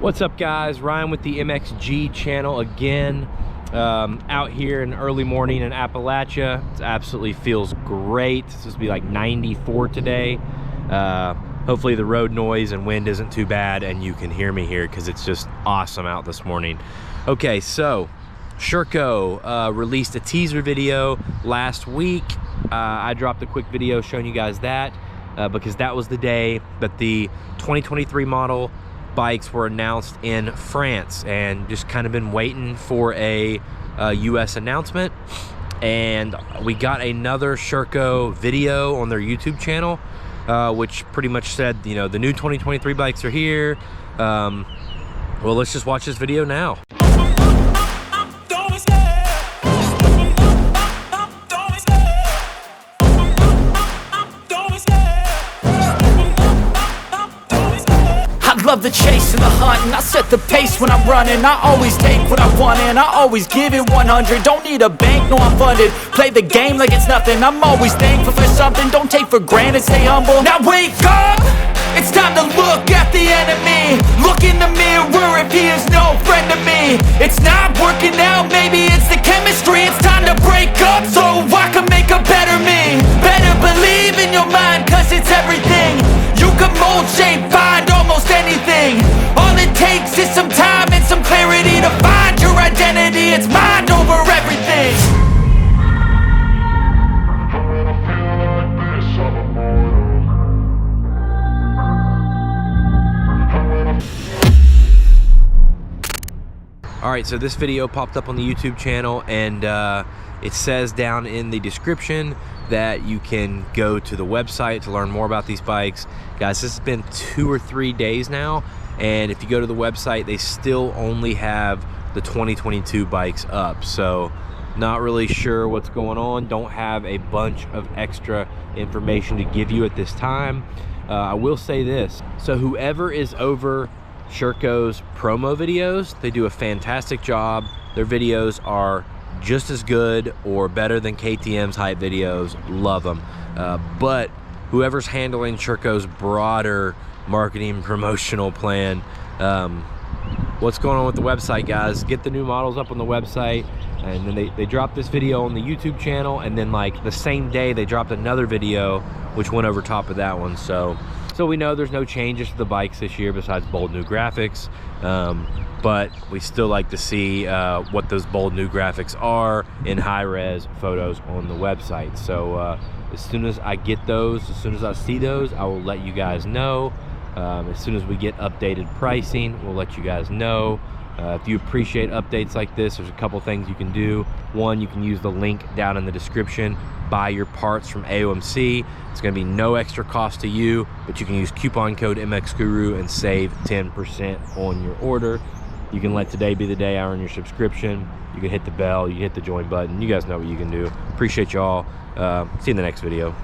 What's up, guys? Ryan with the MXG channel again. Out here in early morning in Appalachia. It absolutely feels great. It's supposed to be like 94 today. Hopefully the road noise and wind isn't too bad and you can hear me here because it's just awesome out this morning. Okay, so Sherco released a teaser video last week. I dropped a quick video showing you guys that because that was the day that the 2023 model bikes were announced in France, and just kind of been waiting for a US announcement. And we got another Sherco video on their YouTube channel, which pretty much said, you know, the new 2023 bikes are here. Well, let's just watch this video now. Love the chase and the hunt, and I set the pace when I'm running. I always take what I want and I always give it 100. Don't need a bank, no, I'm funded. Play the game like it's nothing. I'm always thankful for something. Don't take for granted, stay humble. Now wake up, it's time to look at the enemy. Look in the mirror if he is no friend to me. It's not working out, maybe it's the chemistry. It's time to break up so I can make a better me. Better believe in your mind, cause it's everything. You can mold, shape, find almost anything. All it takes is some time and some clarity to find your identity. It's mind over everything. Alright, so this video popped up on the YouTube channel, and it says down in the description that you can go to the website to learn more about these bikes. Guys, this has been 2 or 3 days now, and if you go to the website, they still only have the 2022 bikes up. So not really sure what's going on. Don't have a bunch of extra information to give you at this time. I will say this, so whoever is over Sherco's promo videos, they do a fantastic job. Their videos are just as good or better than KTM's hype videos. Love them. But whoever's handling Sherco's broader marketing promotional plan, what's going on with the website, guys? Get the new models up on the website, and then they dropped this video on the YouTube channel, and then like the same day they dropped another video which went over top of that one. So we know there's no changes to the bikes this year besides bold new graphics, but we still like to see what those bold new graphics are in high-res photos on the website. So as soon as I get those, as soon as I see those, I will let you guys know. As soon as we get updated pricing, we'll let you guys know. If you appreciate updates like this, there's a couple things you can do. One, you can use the link down in the description. Buy your parts from AOMC. It's going to be no extra cost to you, but you can use coupon code MXGuru and save 10% on your order. You can let today be the day I earn your subscription. You can hit the bell, you can hit the join button. You guys know what you can do. Appreciate y'all. See you in the next video.